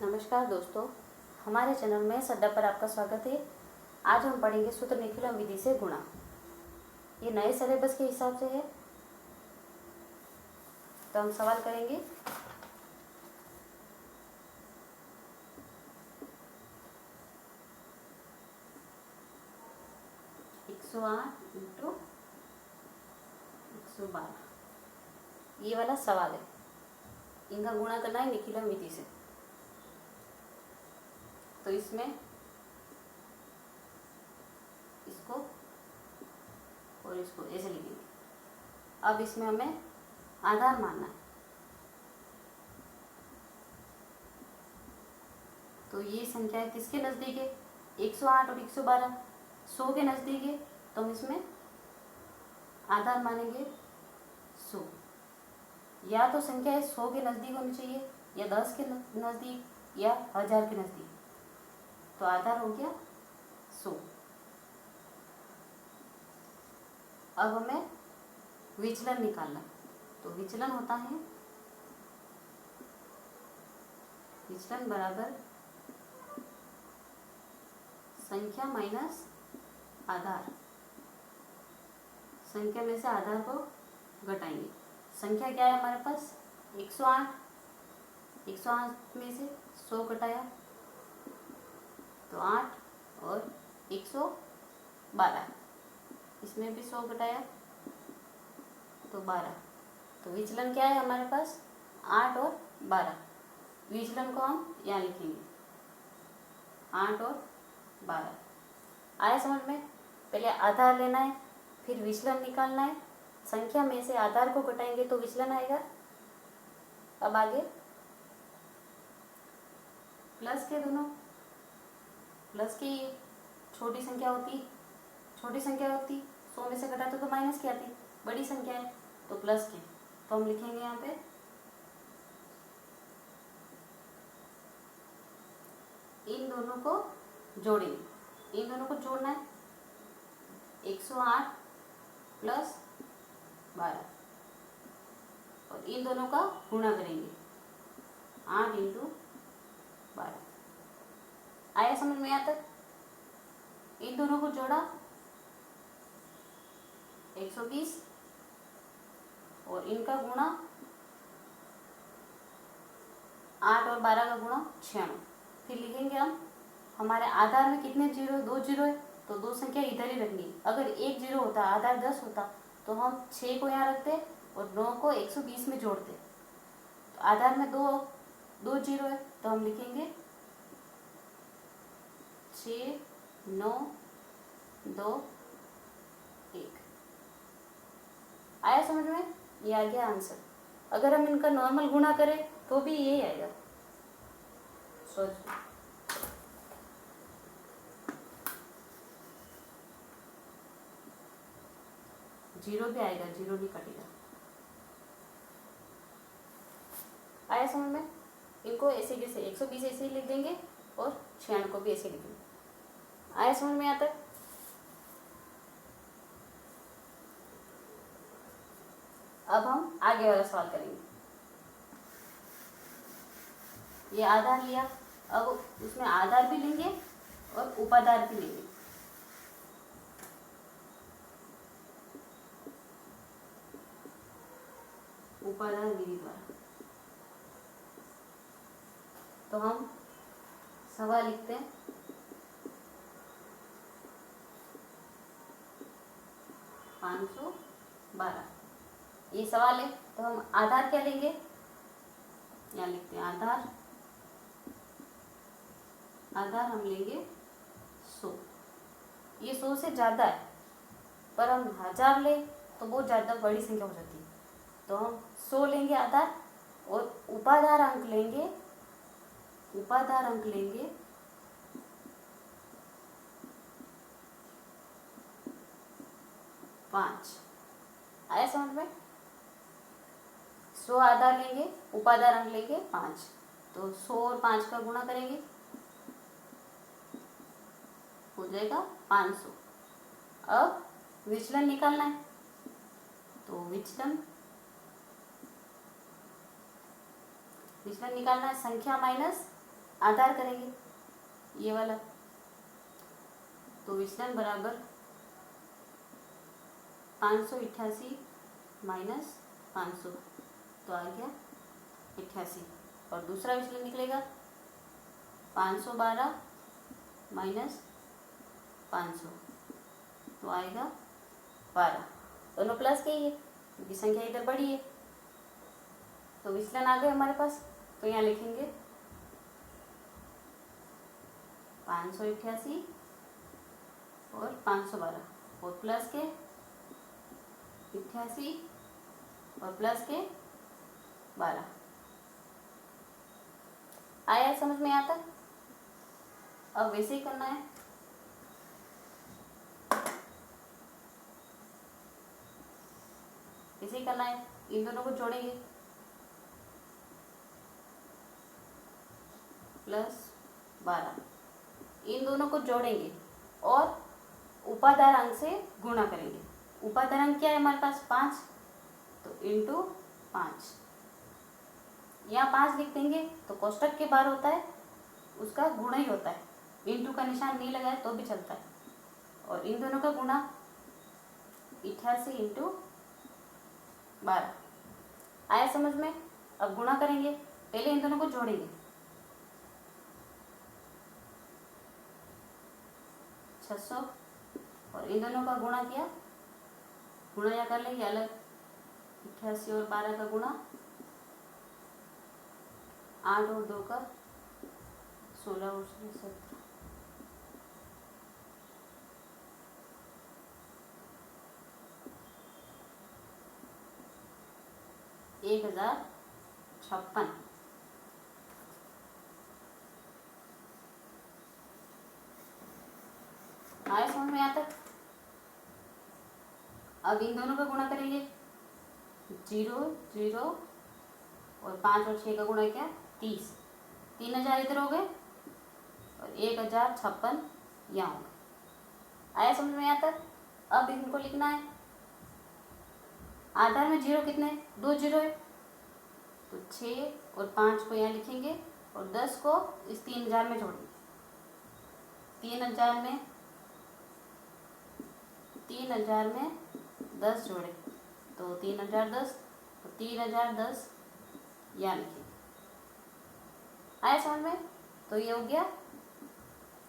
नमस्कार दोस्तों, हमारे चैनल में अड्डा पर आपका स्वागत है। आज हम पढ़ेंगे सूत्र निखिलम विधि से गुणा। ये नए सिलेबस के हिसाब से है, तो हम सवाल करेंगे। एक 108 इंटू 112 ये वाला सवाल है। इनका गुणा करना है निखिलम विधि से। तो इसमें इसको और इसको ऐसे लिखेंगे। अब इसमें हमें आधार मानना है। तो ये संख्या किसके नज़दीक है? 108 और 112 100 के नज़दीक है, तो हम इसमें आधार मानेंगे 100। या तो संख्या 100 के नज़दीक होनी चाहिए, या 10 के नज़दीक, या 1000 के नज़दीक। तो आधार हो गया 100। अब हमें विचलन निकालना है। तो विचलन होता है विचलन बराबर संख्या माइनस आधार। संख्या में से आधार को घटाएंगे। संख्या क्या है हमारे पास? 108। 108 में से 100 घटाया तो 8 और 112। इसमें भी 100 घटाया तो 12। तो विचलन क्या है हमारे पास? 8 और 12। विचलन को हम यहाँ लिखेंगे 8 और 12। आया समझ में? पहले आधार लेना है, फिर विचलन निकालना है। संख्या में से आधार को घटाएंगे तो विचलन आएगा। अब आगे प्लस के दोनों प्लस की छोटी संख्या होती 100 में से घटाते तो माइनस की आती। बड़ी संख्या है तो प्लस की, तो हम लिखेंगे यहाँ पे इन दोनों को जोड़ेंगे। इन दोनों को जोड़ना है 108 प्लस 12, और इन दोनों का गुणा करेंगे 8 इंटू 12। आया समझ में? यहाँ तक इन दोनों को जोड़ा 120, और इनका गुणा 8 और 12 का गुणा 96। फिर लिखेंगे हम हमारे आधार में कितने जीरो? 2 जीरो है, तो 2 संख्या इधर ही रखनी। अगर 1 जीरो होता, आधार 10 होता, तो हम 6 को यहाँ रखते और 9 को 120 में जोड़ते। तो आधार में 2 जीरो है, तो हम लिखेंगे 6 9 2 1। आया समझ में? ये आ गया आंसर। अगर हम इनका नॉर्मल गुणा करें तो भी यही आएगा। सोच जीरो भी आएगा, जीरो नहीं कटेगा। आया समझ में? इनको ऐसे कैसे 120 ऐसे ही लिख देंगे और 96 को भी ऐसे लिख देंगे। आया समझ में? आता है? अब हम आगे वाला सवाल करेंगे। ये आधार लिया, अब उसमें आधार भी लेंगे और उपाधार भी लेंगे। उपाधार विधि द्वारा। तो हम सवाल लिखते हैं 512। ये सवाल है, तो हम आधार क्या लेंगे? यहाँ लिखते हैं आधार हम लेंगे 100। ये 100 से ज़्यादा है, पर हम 1000 ले तो बहुत ज़्यादा बड़ी संख्या हो जाती है। तो हम 100 लेंगे आधार, और उपाधार अंक लेंगे 5। आया समझ में? 100 आधार लेंगे, उपाधार अंक लेंगे 5। तो 100 और 5 का गुणा करेंगे, हो जाएगा 500। अब विचलन निकालना है, तो विचलन निकालना है संख्या माइनस आधार करेंगे ये वाला, तो विचलन बराबर 588 माइनस 500, तो आ गया 88। और दूसरा विचलन निकलेगा 512 माइनस 500, तो आएगा 12। दोनों प्लस के ही है क्योंकि संख्या इधर बड़ी है, तो विचलन आ गए हमारे पास। तो यहाँ लिखेंगे 588 और 512 और प्लस के 88 और प्लस के 12। आया समझ में आता? अब वैसे ही करना है। वैसे ही करना है, इन दोनों को जोड़ेंगे +12, इन दोनों को जोड़ेंगे और उपादार अंक से गुणा करेंगे। उपादार अंक क्या है हमारे पास? 5, तो इंटू 5। यहाँ 5 लिख देंगे तो कोष्टक के बाहर होता है उसका गुणा ही होता है, इंटू का निशान नहीं लगाए तो भी चलता है। और इन दोनों का गुणा 88 इंटू 12। आया समझ में? अब गुणा करेंगे, पहले इन दोनों को जोड़ेंगे। 600 और इन दोनों का गुणा किया, गुणा या कर लेंगे अलग, 88 और 12 का गुणा, 8 और 2 का 16 और 17, 1056। आए समझ में यहाँ तक? अब इन दोनों का गुणा करेंगे, 0 0 और 5 और 6 का गुणा क्या? 30। 3000 इधर हो गए और 1056 यहाँ हो गए। आया समझ में यहाँ तक? अब इनको लिखना है। आधार में 0 कितने? 2 0 है, तो 6 और 5 को यहाँ लिखेंगे और 10 को इस 3000 में जोड़ेंगे। 3000 में 10 जोड़े तो 3010, तो 3010 यहाँ लिखेंगे। आया समझ में? तो ये हो गया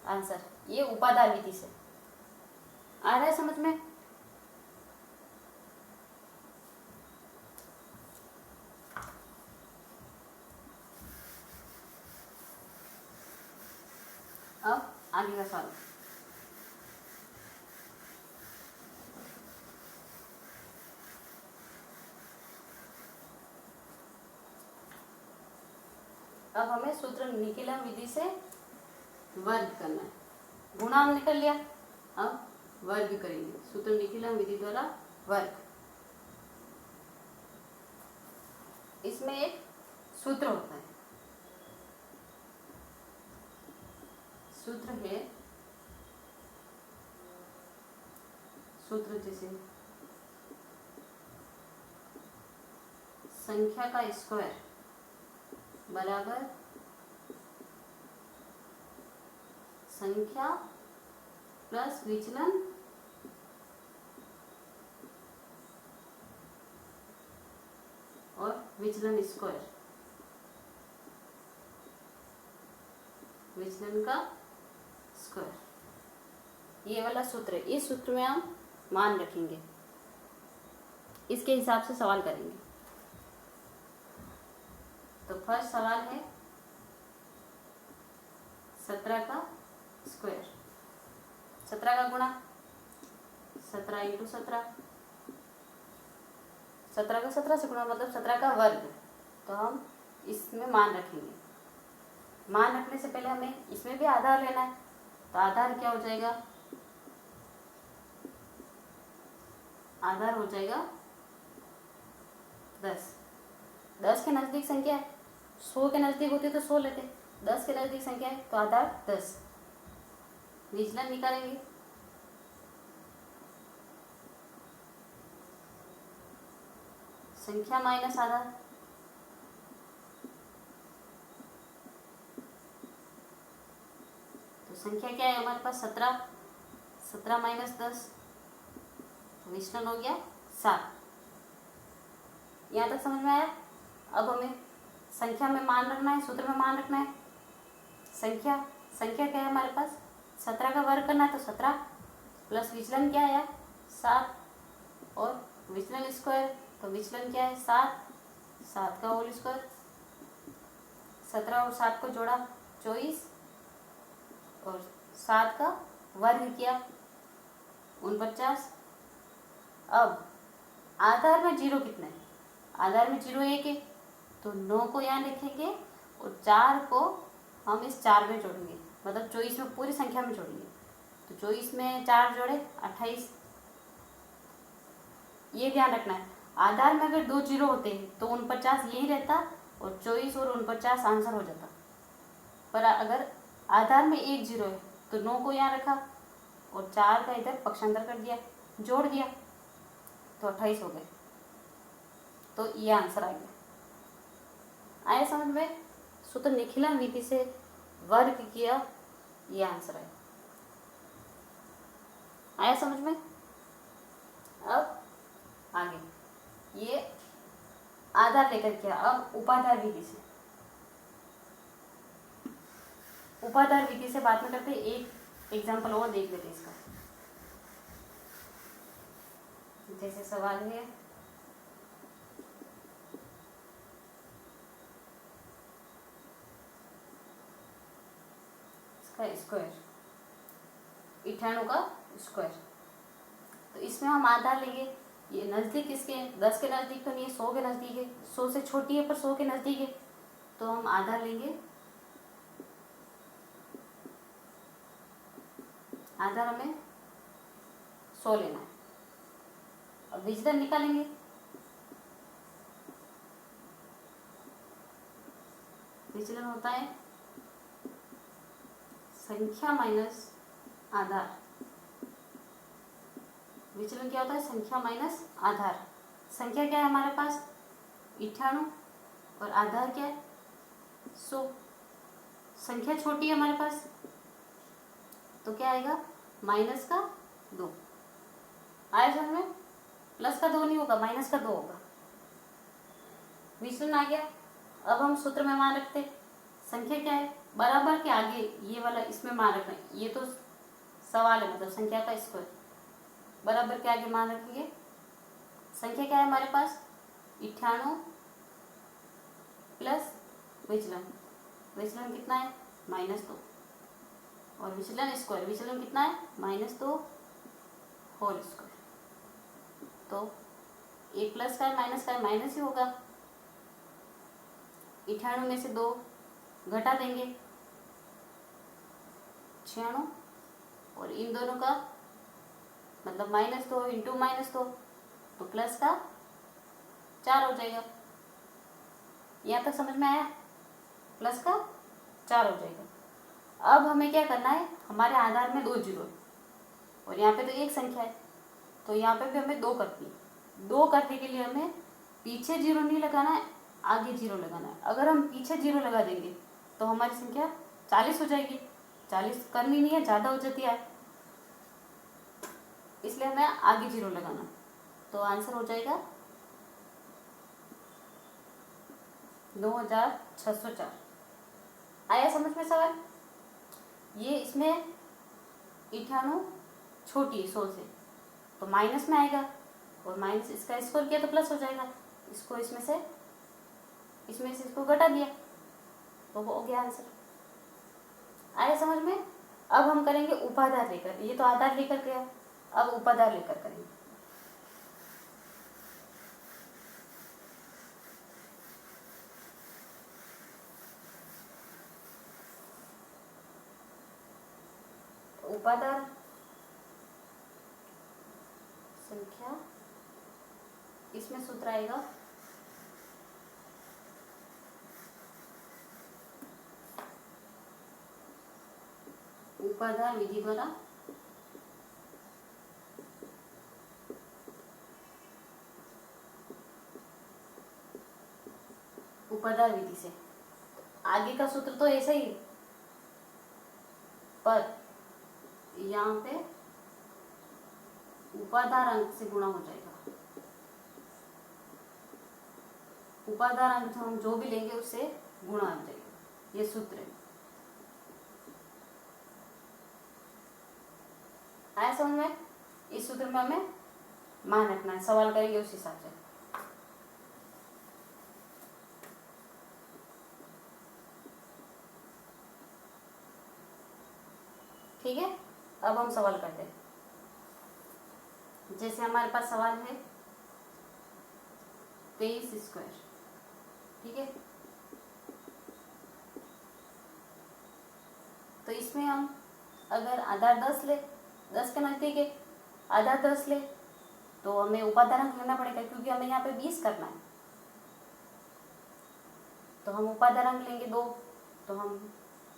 आंसर, ये उपादार विधि से। आ रहा है समझ में? अब आगे का सवाल। अब हमें सूत्र निकिलम विधि से वर्ग करना है। गुणा हमने कर लिया, अब वर्ग करेंगे सूत्र निकिलम विधि द्वारा वर्ग। इसमें एक सूत्र होता है, सूत्र है, सूत्र जैसे संख्या का स्क्वायर बराबर संख्या प्लस विचलन और विचलन स्क्वायर, विचलन का स्क्वायर, ये वाला सूत्र है। इस सूत्र में हम मान रखेंगे, इसके हिसाब से सवाल करेंगे। तो फर्स्ट सवाल है 17 का स्क्वायर, 17 का गुणा 17 इंटू 17, 17 का 17 से गुणा मतलब 17 का वर्ग। तो हम इसमें मान रखेंगे। मान रखने से पहले हमें इसमें भी आधार लेना है, तो आधार क्या हो जाएगा? आधार हो जाएगा 10। 10 के नज़दीक संख्या है, 100 के नज़दीक होती तो 100 लेते, 10 के नज़दीक संख्या है तो आधार 10। विचलन निकालेंगे, संख्या माइनस आधार, संख्या क्या है हमारे पास 17, 17 माइनस 10, विचलन हो गया 7। यहाँ तक समझ में आया। अब हमें संख्या में मान रखना है, सूत्र में मान रखना है। संख्या संख्या क्या है हमारे पास, 17 का वर्ग करना है तो 17 प्लस विचलन क्या है 7 और विचलन स्क्वायर, तो विचलन क्या है 7, 7 का होल स्क्वायर। 17 और 7 को जोड़ा 24 और 7 का वर्ग किया 49। अब आधार में जीरो कितना है, आधार में जीरो 1 है, तो 9 को यहाँ लिखेंगे और 4 को हम इस 4 में जोड़ेंगे, मतलब 24 में पूरी संख्या में जोड़ेंगे। तो 24 में 4 जोड़े 28। ये ध्यान रखना है, आधार में अगर 2 जीरो होते हैं तो 49 यही रहता और 24 और 49 आंसर हो जाता। पर अगर आधार में 1 जीरो है तो 9 को यहाँ रखा और 4 का इधर पक्षांतर कर दिया, जोड़ दिया तो 28 हो गए। तो ये आंसर आ गया। आया समझ में। सूत्र निखिलन विधि से वर्ग किया, ये आंसर है। आया समझ में। अब आगे ये आधार लेकर किया। अब उपाधार विधि से, उपाधार विधि से बात में करते एक एग्जांपल और देख लेते इसका। जैसे सवाल है इसका स्क्वायर, 98 का स्क्वायर, तो इसमें हम आधार लेंगे। ये नज़दीक इसके 10 के नज़दीक तो नहीं है, 100 के नज़दीक है, 100 से छोटी है पर 100 के नज़दीक है, तो हम आधार लेंगे। आधार हमें 100 लेना है। अब विचलन निकालेंगे। विचलन होता है संख्या माइनस आधार। विचलन क्या होता है, संख्या माइनस आधार। संख्या क्या है हमारे पास 98 और आधार क्या है 100। संख्या छोटी है हमारे पास तो क्या आएगा माइनस का 2। आया समझ में। प्लस का 2 नहीं होगा, माइनस का 2 होगा। विचलन आ गया। अब हम सूत्र में मान रखते, संख्या क्या है बराबर के आगे ये वाला इसमें मान रखना है। ये तो सवाल है, मतलब संख्या का स्क्वायर बराबर के आगे मान रखेंगे। संख्या क्या है हमारे पास 98 प्लस विचलन, विचलन कितना है -2 और विचलन स्क्वायर, विचलन कितना है -2 होल स्क्वायर। तो एक प्लस का है माइनस का है, माइनस ही होगा। 98 में से 2 घटा देंगे 96 और इन दोनों का मतलब -2 इंटू -2 तो प्लस का 4 हो जाएगा। यहाँ तक समझ में आया। प्लस का 4 हो जाएगा। अब हमें क्या करना है, हमारे आधार में 2 जीरो है और यहाँ पे तो एक संख्या है, तो यहाँ पे भी हमें 2 करनी है। 2 करने के लिए हमें पीछे जीरो नहीं लगाना है, आगे जीरो लगाना है। अगर हम पीछे जीरो लगा देंगे तो हमारी संख्या 40 हो जाएगी। 40 करनी नहीं है, ज़्यादा हो जाती है, इसलिए हमें आगे जीरो लगाना। तो आंसर हो जाएगा 9604। आया समझ में सवाल। ये इसमें 98 छोटी है 100 से, तो माइनस में आएगा और माइनस इसका स्क्वायर किया तो प्लस हो जाएगा। इसको इसमें से इसको घटा दिया तो हो गया आंसर। आया समझ में। अब हम करेंगे उपाधार लेकर। ये तो आधार लेकर गया, अब उपाधार लेकर करेंगे। उपाधार संख्या, इसमें सूत्र आएगा उपाधार विधि द्वारा उपाधार विधि से। आगे का सूत्र तो ऐसा ही है, पर यहाँ पे उपादार अंक से गुणा हो जाएगा। उपादार अंक हम जो भी लेंगे उससे गुणा हो जाएगा। ये सूत्र है। आया समझ में? इस सूत्र में हमें मान रखना है, सवाल करेंगे उस हिसाब से। ठीक है, अब हम सवाल करते हैं। जैसे हमारे पास सवाल है 23 स्क्वायर, ठीक है। तो इसमें हम अगर आधार 10 ले, 10 के नजदीक है, आधार 10 ले तो हमें उपादानांक लेना पड़ेगा, क्योंकि हमें यहाँ पे 20 करना है। तो हम उपादानांक लेंगे 2। तो हम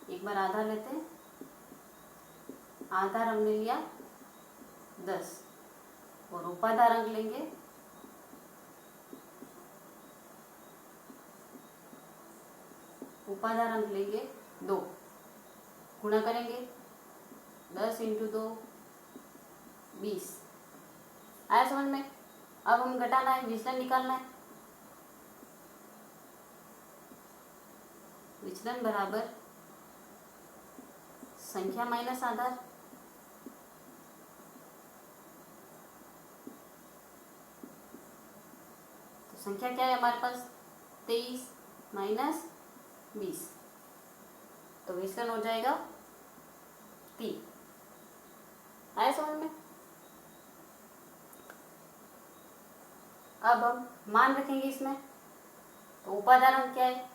एक बार आधार लेते हैं। आधार हमने लिया 10 और उपादानांक लेंगे 2। गुणा करेंगे 10 × 2 20। आया समझ में? अब हम घटाना है, विचलन निकालना है। विचलन बराबर संख्या माइनस आधार। तो संख्या क्या है हमारे पास? 23 माइनस 20। तो विचलन हो जाएगा 3। आया समझ में? अब हम मान रखेंगे इसमें। तो उपादानांक क्या है?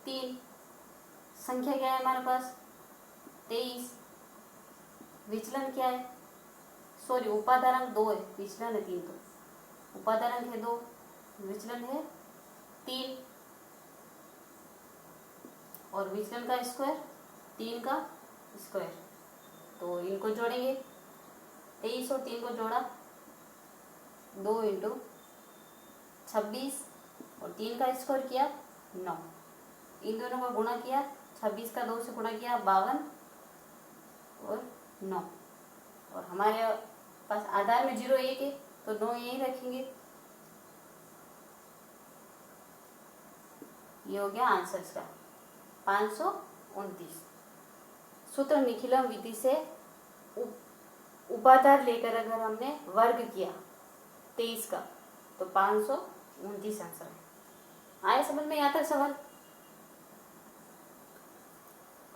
3। संख्या क्या है हमारे पास? 23। विचलन क्या है? सॉरी, उपादानांक 2 है, विचलन है 3। तो उपादानांक है 2, विचलन है 3, और विचलन का स्क्वायर 3 का स्क्वायर। तो इनको जोड़ेंगे, 23 और 3 को जोड़ा 2 × 26 और 3 का स्क्वायर किया 9। इन दोनों का गुणा किया, 26 का 2 से गुणा किया 52 और 9। और हमारे पास आधार में 0 1 है, तो 9 यहीं रखेंगे। ये हो गया आंसर इसका 529। सूत्र निखिलम विधि से उपाधार लेकर अगर हमने वर्ग किया 23 का, तो 529 आंसर है। आए समझ में? आता है सवाल?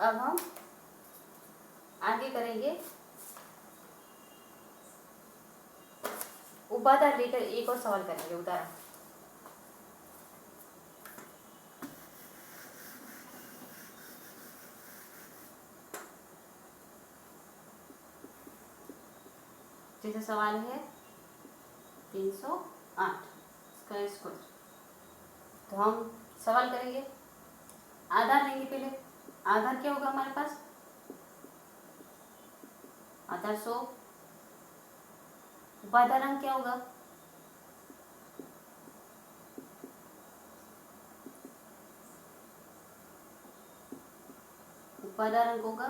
अब हम आगे करेंगे। उपाधार लेकर एक और सवाल करेंगे, उदाहरण। जैसे सवाल है 308 इसका स्क्वायर। तो हम सवाल करेंगे, आधार लेंगे पहले। आधार क्या होगा हमारे पास? आधार 100। उपादानांक क्या होगा? उपादानांक होगा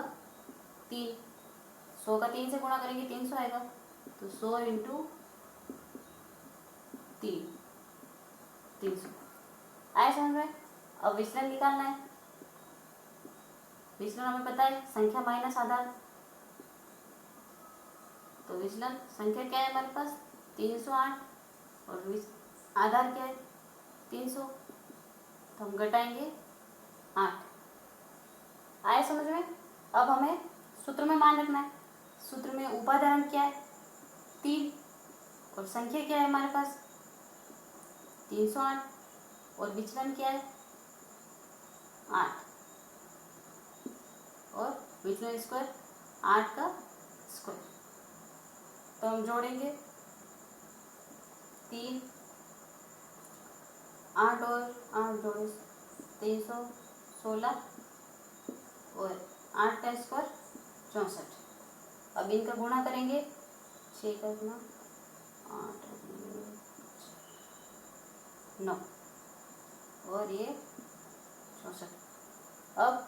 3। 100 का 3 से गुणा करेंगे 300 आएगा। तो 100 × 3 300। आया समझ में? अब विचलन निकालना है। विचलन हमें पता है, संख्या माइनस आधार। तो विचलन संख्या क्या है हमारे पास? 308 और आधार क्या है? 300। तो हम घटाएंगे 8। आया समझ में? अब हमें सूत्र में मान रखना है। सूत्र में उपादानांक क्या है? 3 और संख्या क्या है हमारे पास? 308 और विचलन क्या है? 8 और विचलन स्क्वायर 8 का स्क्वायर। तो हम जोड़ेंगे 3, 8 और 8 जोड़े 316 और 8 का स्क्वायर 64। अब इनका गुणा करेंगे, 6 का गुणा 8 9 और ये 64। अब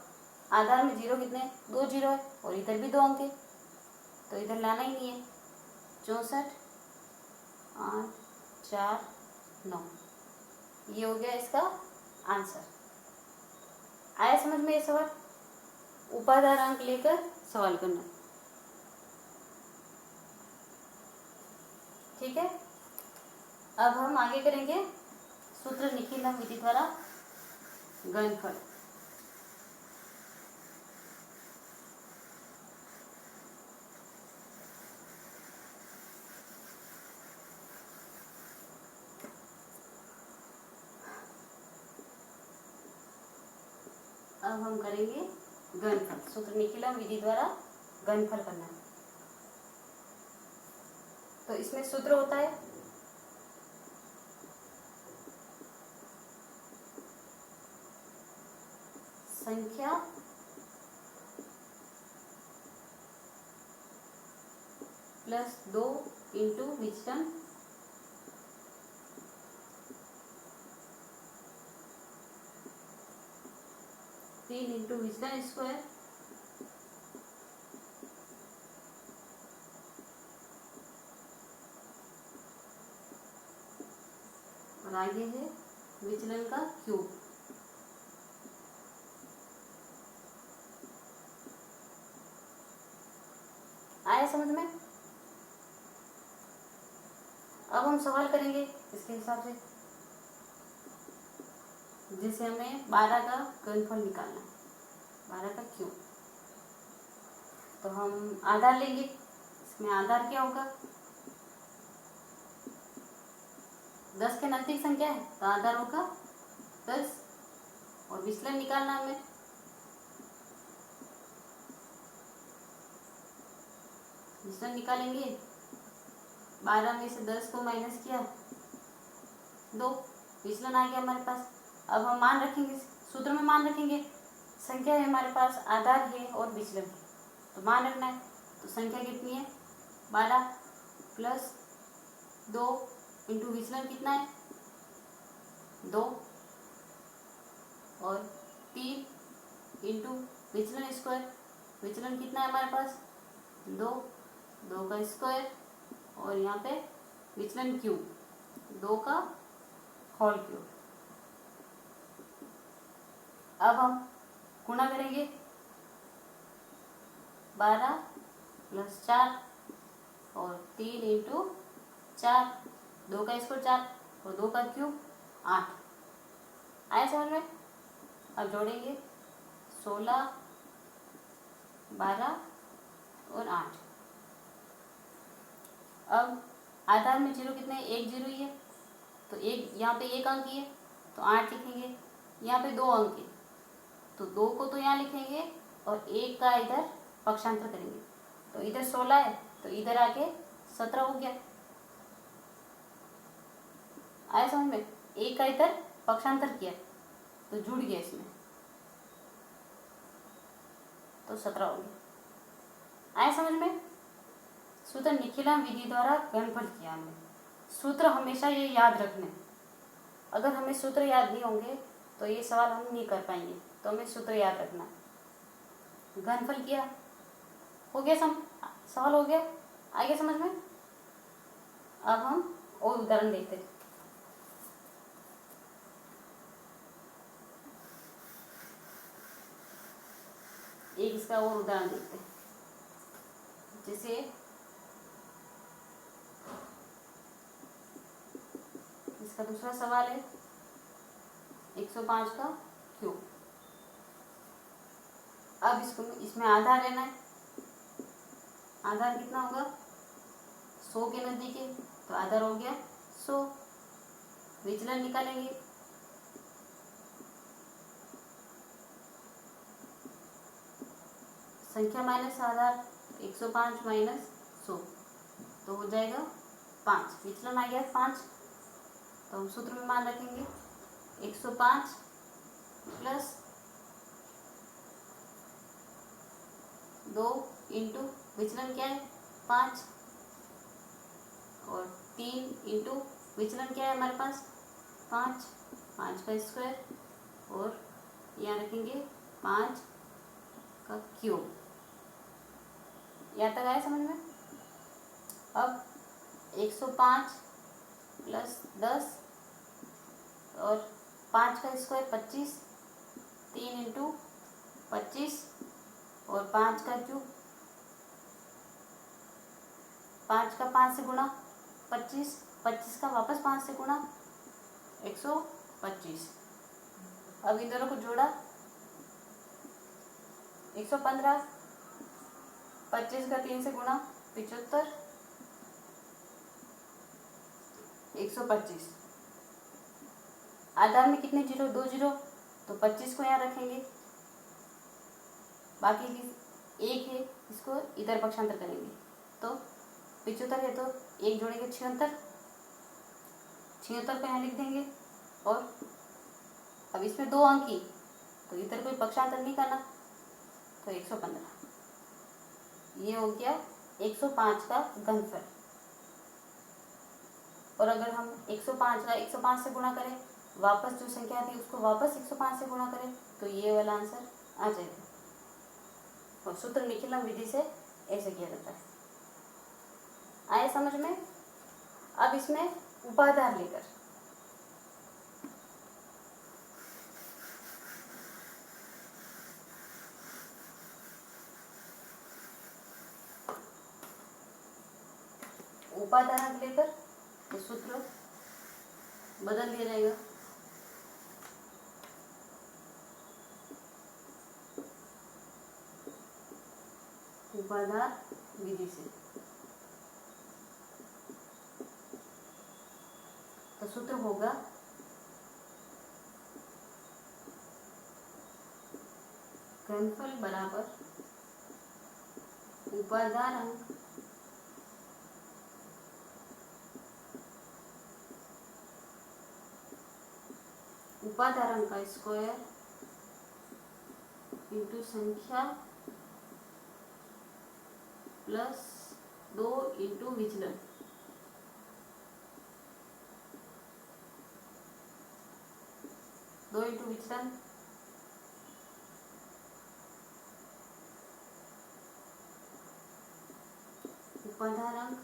आधार में जीरो कितने, 2 जीरो है, और इधर भी 2 अंक है, तो इधर लाना ही नहीं है। 64, 8, 4, 9, ये हो गया इसका आंसर। आया समझ में ये सवाल? उपाधार अंक लेकर सवाल करना, ठीक है। अब हम आगे करेंगे सूत्र निखिलम विधि द्वारा घनफल। अब हम करेंगे घनफल, सूत्र निखिलम विधि द्वारा घनफल करना है। तो इसमें सूत्र होता है संख्या प्लस 2 इंटू विचलन तीन इंटू विचलन स्क्वायर और आगे है विचलन का क्यूब। आया समझ में? अब हम सवाल करेंगे इसके हिसाब से, जिसे हमें 12 का घनफल निकालना है, 12 का क्यूब। तो हम आधार लेंगे, इसमें आधार क्या होगा, 10 के नजदीक संख्या है तो आधार होगा 10, और विचलन निकालना हमें, विचलन निकालेंगे, 12 में से 10 को माइनस किया 2, विचलन आ गया हमारे पास। अब हम मान रखेंगे, सूत्र में मान रखेंगे, संख्या है हमारे पास, आधार है और विचलन है, तो मान रखना है। तो संख्या कितनी है, 12 प्लस 2 इंटू विचलन कितना है, 2, और 3 इंटू विचलन स्क्वायर, विचलन कितना है हमारे पास, 2, 2 का स्क्वायर, और यहाँ पे विचलन क्यूब, 2 का होल क्यूब। अब हम गुणा करेंगे, 12 प्लस 4 और 3 इंटू 4, 2 का स्क्वायर 4 और 2 का क्यूब 8। आया समझ में? अब जोड़ेंगे 16, 12 और 8। अब आधार में जीरो कितने, 1 जीरो ही है, तो एक यहाँ पे 1 अंक ही है तो 8 लिखेंगे। यहाँ पे 2 अंक है तो 2 को तो यहाँ लिखेंगे और 1 का इधर पक्षांतर करेंगे, तो इधर 16 है तो इधर आके 17 हो गया। आया समझ में? 1 का इधर पक्षांतर किया तो जुड़ गया इसमें, तो 17 हो गया। आया समझ में? सूत्र निखिलम विधि द्वारा घनफल किया हमने। सूत्र हमेशा ये याद रखने, अगर हमें सूत्र याद नहीं होंगे तो ये सवाल हम नहीं कर पाएंगे, तो हमें सूत्र याद रखना। घनफल किया, हो गया सवाल हो गया, आ गया समझ में? अब हम और उदाहरण देखते हैं। एक इसका और उदाहरण देखते हैं, जैसे इसका दूसरा सवाल है 105 का क्यूब। अब इसमें आधार लेना है, आधार कितना होगा, 100 के नजदीक है तो आधार हो गया 100। विचलन निकालेंगे, संख्या माइनस आधार, 105 माइनस 100 तो हो जाएगा 5। विचलन आ गया 5, तो हम सूत्र में मान रखेंगे 105 प्लस 2 इंटू विचलन क्या है 5, और 3 इंटू विचलन क्या है हमारे पास 5, 5 का स्क्वायर, और यहाँ रखेंगे 5 का क्यूब। यहाँ तक आया समझ में। अब 105 प्लस 10 और 5 का स्क्वायर 25, 3 इंटू 25 और 5 का क्यूब, 5 का 5 से गुणा 25, 25 का वापस 5 से गुणा 125। अब इन दोनों को जोड़ा 115, 25 का 3 से गुणा 75, 125। आधार में कितने जीरो, 2 जीरो, तो 25 को यहाँ रखेंगे, बाकी की 1 है, इसको इधर पक्षांतर करेंगे तो 75 है, तो 1 जोड़ेंगे 76, 76 को यहाँ लिख देंगे। और अब इसमें 2 अंक की, तो इधर कोई पक्षांतर नहीं करना, तो 115। ये हो गया 105 का घनफल। और अगर हम 105 का 105 से गुणा करें, वापस जो संख्या थी उसको वापस 105 से गुणा करें, तो ये वाला आंसर आ जाएगा। और सूत्र निखिलम विधि से ऐसे किया जाता है। आया समझ में। अब इसमें उपाधार लेकर उपादान लेकर तो सूत्र बदल दिया जाएगा। उपादान विधि से तो सूत्र होगा घनफल बराबर उपादानांक उपादानांक का स्क्वायर इंटू संख्या प्लस 2 इंटू विचलन। दो इंटू विचलन उपादानांक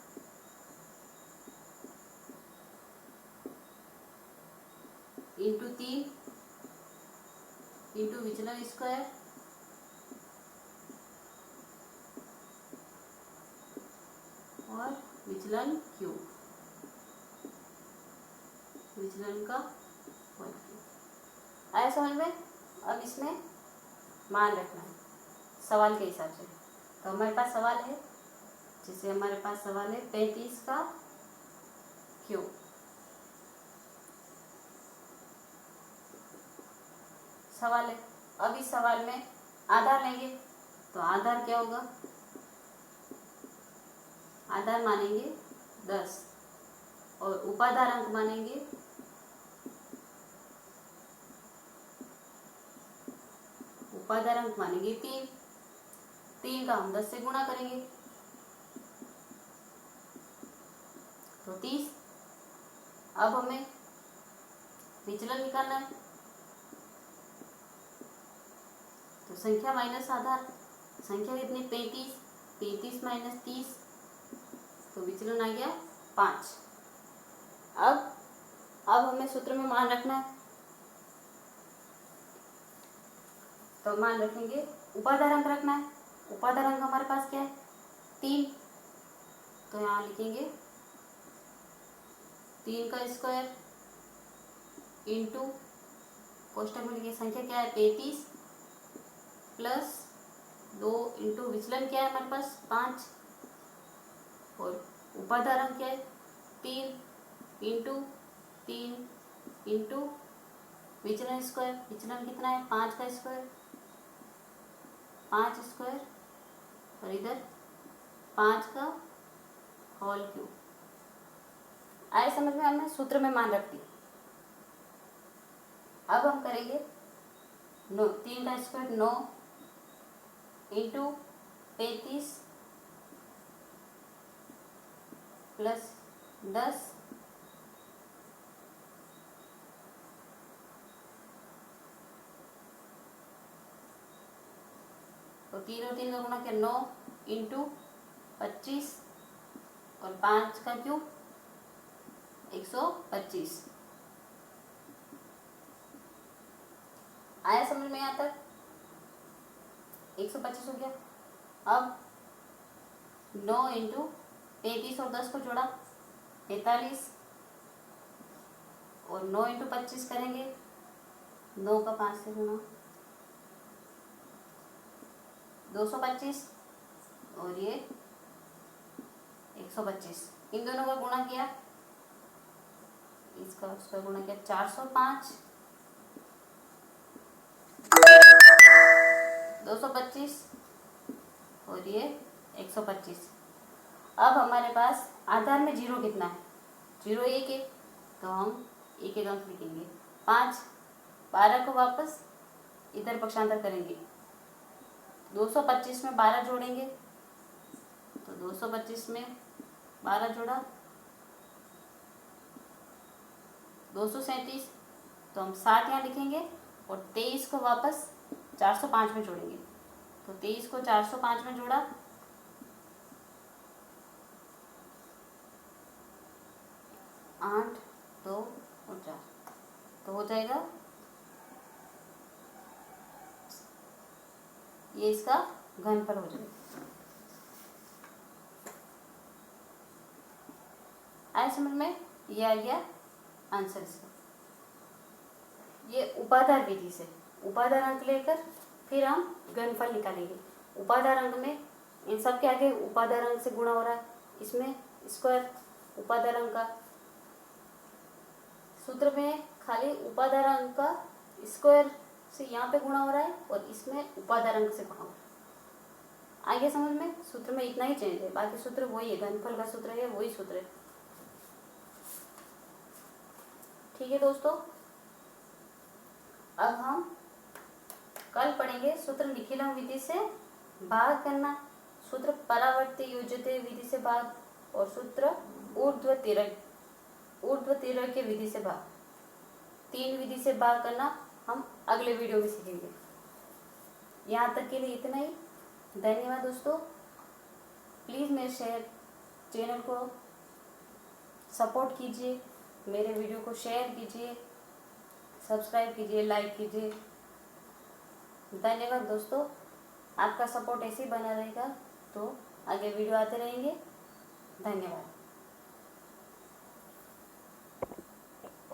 इंटू 3 इंटू विचलन स्क्वायर और विचलन क्यूब, विचलन का होल क्यूब। आया समझ में। अब इसमें मान रखना है सवाल के हिसाब से। तो हमारे पास सवाल है, जैसे हमारे पास सवाल है 35 का क्यूब। सवाल है, अब इस सवाल में आधार लेंगे, तो आधार क्या होगा, आधार मानेंगे 10 और उपाधारांक मानेंगे उपाधारांक मानेंगे 3। 3 का हम 10 से गुणा करेंगे तो 30। अब हमें विचलन निकालना है, तो संख्या माइनस आधार, संख्या कितनी 35, 35 माइनस 30, तो विचलन आ गया 5। अब हमें सूत्र में मान रखना है, तो मान रखेंगे उपाधारांक रखना है। उपाधारांक हमारे पास क्या है 3, तो यहाँ लिखेंगे 3 का स्क्वायर इंटू कोष्टक में लिखिए संख्या क्या है 35 प्लस 2 इंटू विचलन क्या है हमारे पास 5 और उपाधारांक क्या है 3 इंटू 3 इंटू विचलन स्क्वायर, विचलन कितना है 5 का स्क्वायर, 5 स्क्वायर और इधर 5 का होल क्यूब। आए समझ में। हमने सूत्र में मान रख दी। अब हम करेंगे 3 का स्क्वायर 9 इंटू 35 प्लस 10 . तो 3 और 3 का गुणा किया 9 इंटू 25 और 5 का क्यूब 125। आया समझ में यहाँ तक? 125 हो गया। अब 9 इंटू 33 और 10 को जोड़ा 43 और 9 इंटू 25 करेंगे 9 का 5 से गुणा 225 और ये 125। इन दोनों का गुणा किया, इसका उसका गुणा किया 405 225 और ये 125। अब हमारे पास आधार में जीरो कितना है? जीरो एक है, तो हम एक एक अंक लिखेंगे 5। 12 को वापस इधर पक्षांतर करेंगे, 225 में 12 जोड़ेंगे, तो 225 में 12 जोड़ा 237, तो हम 7 यहाँ लिखेंगे और 23 को वापस 405 में जोड़ेंगे, तो 23 को 405 में जोड़ा 8 2 और 4, तो हो जाएगा ये इसका घनफल हो जाएगा। आए समझ में? ये आ गया आंसर इसका। ये उपादार विधि से उपादार अंक लेकर फिर हम घनफल निकालेंगे। उपादार अंक में इन सब के आगे उपादार अंक से गुणा हो रहा है, इसमें स्क्वायर उपादार अंक का सूत्र में खाली उपादार अंक का स्क्वायर से यहाँ पे गुणा हो रहा है और इसमें उपादार अंक से गुणा हो रहा है। आगे समझ में? सूत्र में इतना ही चेंज है, बाकी सूत्र वही है, घनफल का सूत्र है वही सूत्र है। ठीक है दोस्तों, अब हम कल पढ़ेंगे सूत्र निखिलम विधि से भाग करना, सूत्र परावर्ती योज्यते विधि से भाग और सूत्र ऊर्ध्व तिर्यक विधि से भाग। 3 विधि से भाग करना हम अगले वीडियो में सीखेंगे। यहाँ तक के लिए इतना ही। धन्यवाद दोस्तों। प्लीज़ मेरे चैनल को सपोर्ट कीजिए, मेरे वीडियो को शेयर कीजिए, सब्सक्राइब कीजिए, लाइक कीजिए। धन्यवाद दोस्तों। आपका सपोर्ट ऐसे ही बना रहेगा तो आगे वीडियो आते रहेंगे। धन्यवाद।